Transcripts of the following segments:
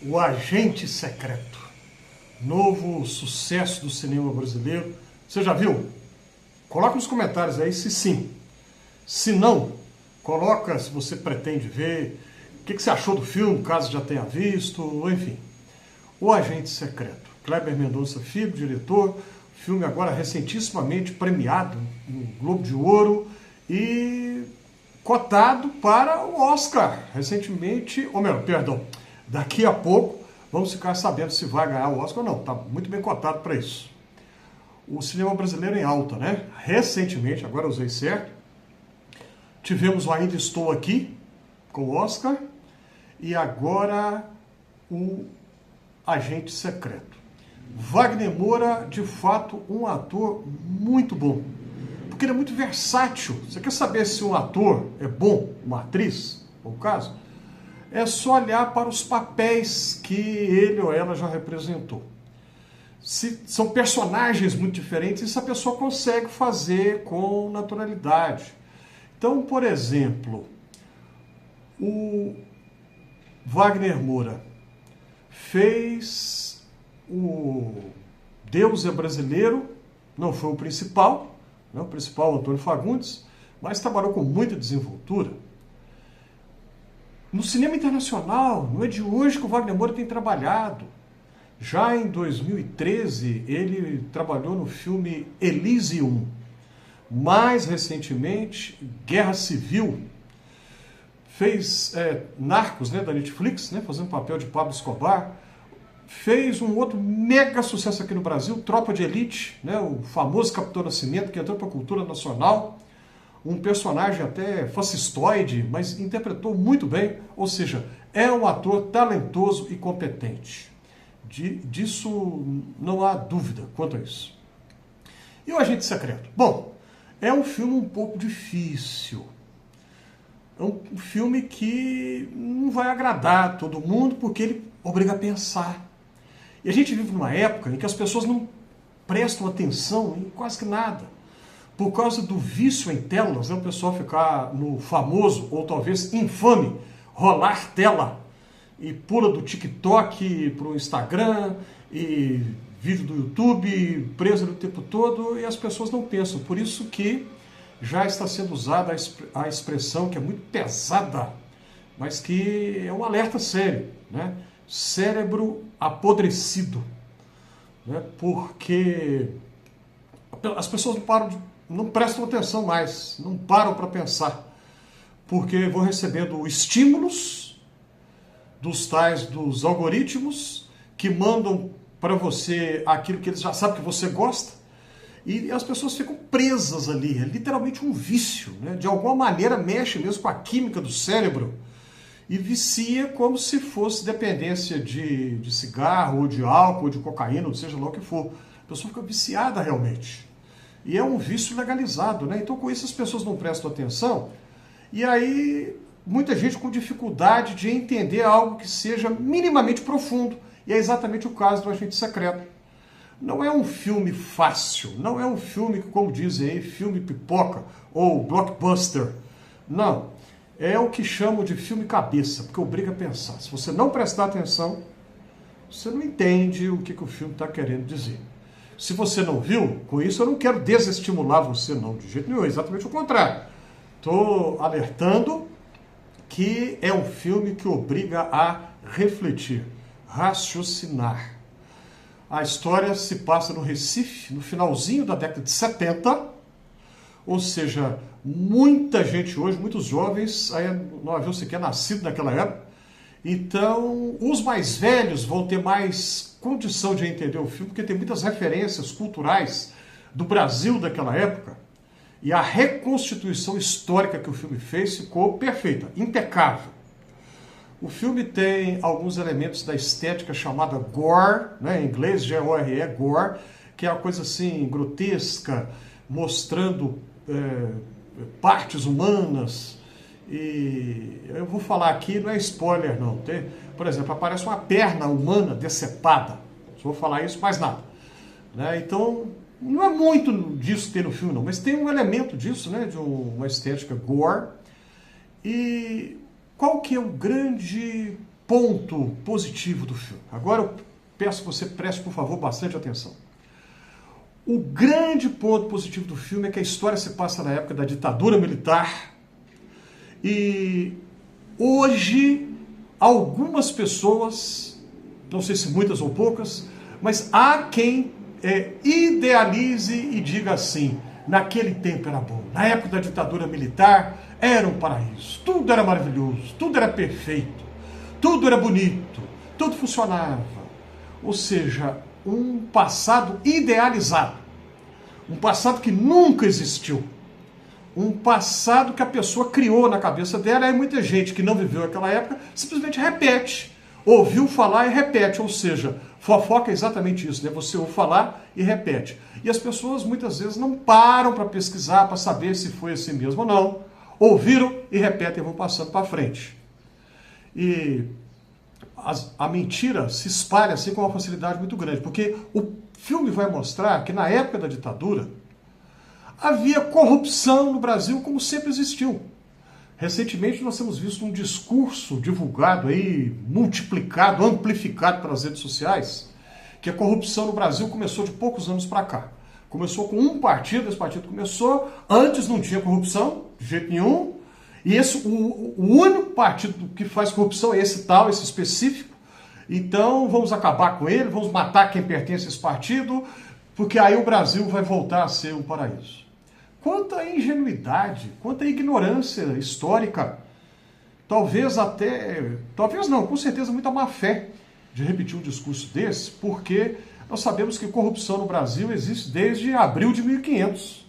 O Agente Secreto, novo sucesso do cinema brasileiro. Você já viu? Coloca nos comentários aí se sim. Se não, coloca se você pretende ver, o que você achou do filme, caso já tenha visto, enfim. O Agente Secreto. Kleber Mendonça Filho, diretor, filme agora recentissimamente premiado no Globo de Ouro e cotado para o Oscar. Recentemente, daqui a pouco vamos ficar sabendo se vai ganhar o Oscar ou não. Está muito bem cotado para isso. O cinema brasileiro em alta, né? Recentemente, agora usei certo, tivemos o Ainda Estou Aqui, com o Oscar, e agora o Agente Secreto. Wagner Moura, de fato, um ator muito bom, porque ele é muito versátil. Você quer saber se um ator é bom, uma atriz, no caso? É só olhar para os papéis que ele ou ela já representou. Se são personagens muito diferentes, isso a pessoa consegue fazer com naturalidade. Então, por exemplo, o Wagner Moura fez o Deus é Brasileiro, não foi o principal, né? O principal Antônio Fagundes, mas trabalhou com muita desenvoltura. No cinema internacional, não é de hoje que o Wagner Moura tem trabalhado. Já em 2013, ele trabalhou no filme Elysium. Mais recentemente, Guerra Civil. Fez Narcos, né, da Netflix, né, fazendo papel de Pablo Escobar. Fez um outro mega sucesso aqui no Brasil, Tropa de Elite, né, o famoso Capitão Nascimento, que entrou para a cultura nacional. Um personagem até fascistoide, mas interpretou muito bem. Ou seja, é um ator talentoso e competente. Disso não há dúvida quanto a isso. E o Agente Secreto? Bom, é um filme um pouco difícil. É um filme que não vai agradar todo mundo, porque ele obriga a pensar. E a gente vive numa época em que as pessoas não prestam atenção em quase que nada. Por causa do vício em telas, né, o pessoal ficar no famoso, ou talvez infame, rolar tela. E pula do TikTok para o Instagram, e vídeo do YouTube, preso o tempo todo, e as pessoas não pensam. Por isso que já está sendo usada a expressão que é muito pesada, mas que é um alerta sério, né? Cérebro apodrecido. Né? Porque as pessoas não prestam atenção mais, não param para pensar, porque vão recebendo estímulos dos algoritmos que mandam para você aquilo que eles já sabem que você gosta, e as pessoas ficam presas ali. É literalmente um vício, né? De alguma maneira mexe mesmo com a química do cérebro e vicia como se fosse dependência de cigarro, ou de álcool, ou de cocaína, ou seja lá o que for. A pessoa fica viciada realmente. E é um vício legalizado, né? Então com isso as pessoas não prestam atenção, e aí muita gente com dificuldade de entender algo que seja minimamente profundo, e é exatamente o caso do Agente Secreto. Não é um filme fácil, não é um filme, como dizem aí, filme pipoca ou blockbuster. Não, é o que chamam de filme cabeça, porque obriga a pensar. Se você não prestar atenção, você não entende o que o filme está querendo dizer. Se você não viu, com isso eu não quero desestimular você não, de jeito nenhum, é exatamente o contrário. Estou alertando que é um filme que obriga a refletir, raciocinar. A história se passa no Recife, no finalzinho da década de 70, ou seja, muita gente hoje, muitos jovens, não haviam sequer nascido naquela época, então os mais velhos vão ter mais condição de entender o filme, porque tem muitas referências culturais do Brasil daquela época, e a reconstituição histórica que o filme fez ficou perfeita, impecável. O filme tem alguns elementos da estética chamada gore, né, em inglês, G-O-R-E, gore, que é uma coisa assim grotesca, mostrando partes humanas. E eu vou falar aqui, não é spoiler não. Por exemplo, aparece uma perna humana decepada. Só vou falar isso, mais nada. Né? Então, não é muito disso que tem no filme, não, mas tem um elemento disso, né, de uma estética gore. E qual que é o grande ponto positivo do filme. Agora eu peço que você preste, por favor, bastante atenção. O grande ponto positivo do filme é que a história se passa na época da ditadura militar e hoje algumas pessoas, não sei se muitas ou poucas, mas há quem idealize e diga assim: naquele tempo era bom, na época da ditadura militar era um paraíso, tudo era maravilhoso, tudo era perfeito, tudo era bonito, tudo funcionava. Ou seja, um passado idealizado, um passado que nunca existiu, um passado que a pessoa criou na cabeça dela, e muita gente que não viveu aquela época simplesmente repete, ouviu falar e repete, ou seja, fofoca é exatamente isso, né? Você ouve falar e repete. E as pessoas muitas vezes não param para pesquisar, para saber se foi assim mesmo ou não, ouviram e repetem e vão passando para frente. E a mentira se espalha assim com uma facilidade muito grande, porque o filme vai mostrar que na época da ditadura havia corrupção no Brasil como sempre existiu. Recentemente nós temos visto um discurso divulgado aí, multiplicado, amplificado pelas redes sociais, que a corrupção no Brasil começou de poucos anos para cá. Começou com um partido, esse partido começou, antes não tinha corrupção, de jeito nenhum, e o único partido que faz corrupção é esse tal, esse específico. Então vamos acabar com ele, vamos matar quem pertence a esse partido, porque aí o Brasil vai voltar a ser um paraíso. Quanta ingenuidade, quanta ignorância histórica, talvez não, com certeza muita má fé de repetir um discurso desse, porque nós sabemos que corrupção no Brasil existe desde abril de 1500.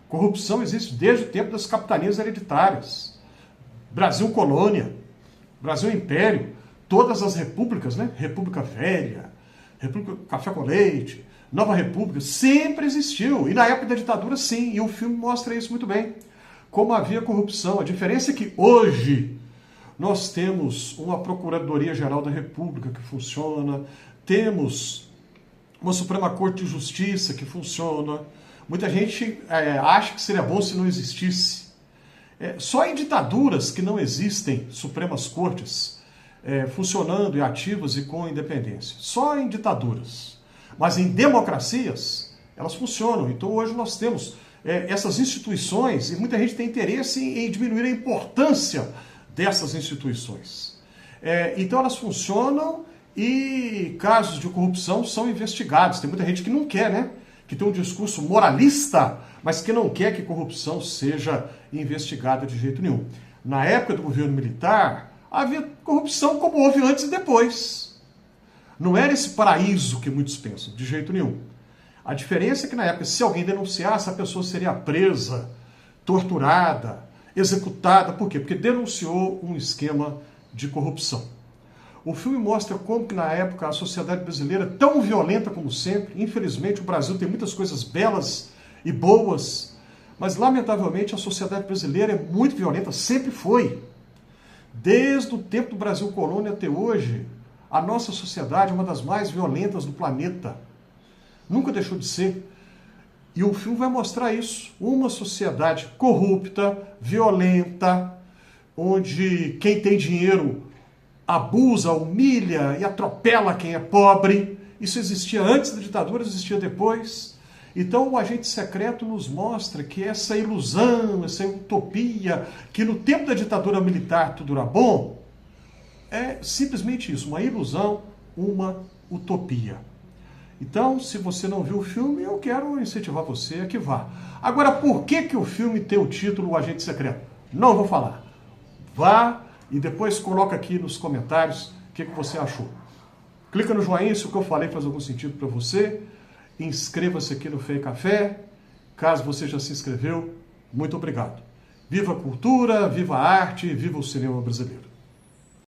Corrupção existe desde o tempo das capitanias hereditárias. Brasil colônia, Brasil império, todas as repúblicas, né? República Velha, República Café com Leite, Nova República, sempre existiu. E na época da ditadura, sim, e o filme mostra isso muito bem. Como havia corrupção. A diferença é que hoje nós temos uma Procuradoria-Geral da República que funciona, temos uma Suprema Corte de Justiça que funciona. Muita gente acha que seria bom se não existisse. Só em ditaduras que não existem Supremas Cortes funcionando e ativas e com independência. Só em ditaduras. Mas em democracias, elas funcionam. Então hoje nós temos essas instituições e muita gente tem interesse em diminuir a importância dessas instituições. Então elas funcionam e casos de corrupção são investigados. Tem muita gente que não quer, né? Que tem um discurso moralista, mas que não quer que corrupção seja investigada de jeito nenhum. Na época do governo militar, havia corrupção como houve antes e depois. Não era esse paraíso que muitos pensam, de jeito nenhum. A diferença é que na época, se alguém denunciasse, a pessoa seria presa, torturada, executada. Por quê? Porque denunciou um esquema de corrupção. O filme mostra como que na época a sociedade brasileira, tão violenta como sempre, infelizmente o Brasil tem muitas coisas belas e boas, mas lamentavelmente a sociedade brasileira é muito violenta, sempre foi. Desde o tempo do Brasil colônia até hoje, a nossa sociedade é uma das mais violentas do planeta. Nunca deixou de ser. E o filme vai mostrar isso. Uma sociedade corrupta, violenta, onde quem tem dinheiro abusa, humilha e atropela quem é pobre. Isso existia antes da ditadura, existia depois. Então o agente secreto nos mostra que essa ilusão, essa utopia, que no tempo da ditadura militar tudo era bom, é simplesmente isso, uma ilusão, uma utopia. Então, se você não viu o filme, eu quero incentivar você a que vá. Agora, por que o filme tem o título O Agente Secreto? Não vou falar. Vá e depois coloca aqui nos comentários o que você achou. Clica no joinha se o que eu falei faz algum sentido para você. Inscreva-se aqui no Fé e Café. Caso você já se inscreveu, muito obrigado. Viva a cultura, viva a arte, viva o cinema brasileiro.